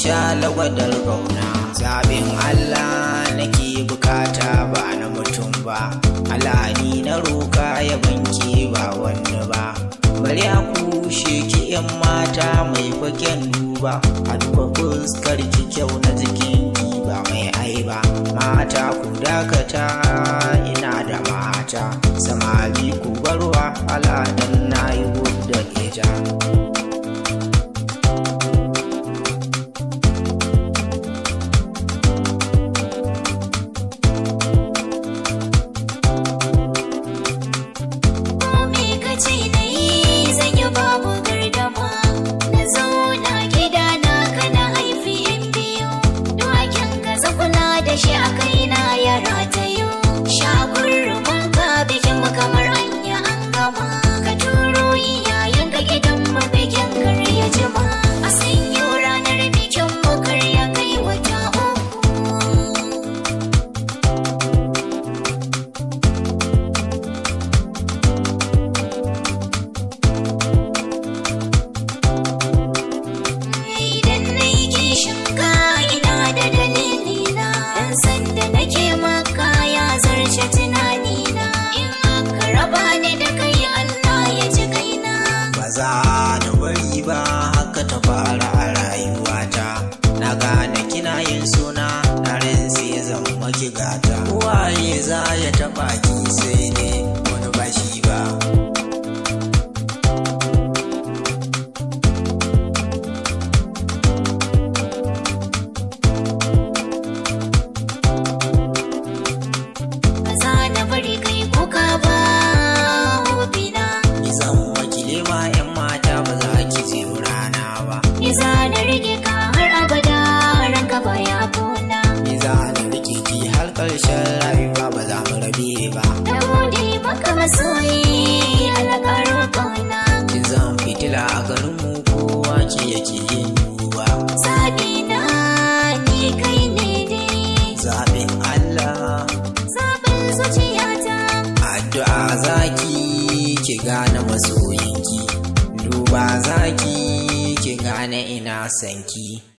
sha lagwadar gauna. Zaɓin Allah nake bukata ba na mutum ba, Allah ni na roka ya banke ba wani ba. Bari a kushe ki 'yan mata mai faken duba, a duba fuskar ki kyau na jikin ki ba mai aiba. Mata ku dakata ina da mata, samari ku barwa aladan na yi da ita. shi a kaina ya ratayo shagurin ka bikin mu kamar anya an gama ka turo yayin ka gidan mu bikin kar ya jima a sanyo ranar bikin mu kar ya kai wata uku idan na yi kishin ka ina da dalili sanda nake maka ya zarce tunanina in aka raba ni da kai Allah ya ji kaina. Ba za na bari ba haka ta fara a rayuwata, na gane kina yin suna na rinse zan maki gata. Waye za ya taba ki sai ne wani ba shi ba. Ƙarshen rayuwa ba za mu rabe ba. Na gode maka masoyi alƙarar ƙauna. Kin zan fitila a garinmu kowa ke yake yin duba. Zaɓina ni kai ne dai. Zaɓin Allah. Zaɓin zuciyata. Addu'a zaki ki gane masoyinki. Duba zaki ki gane ina sanki.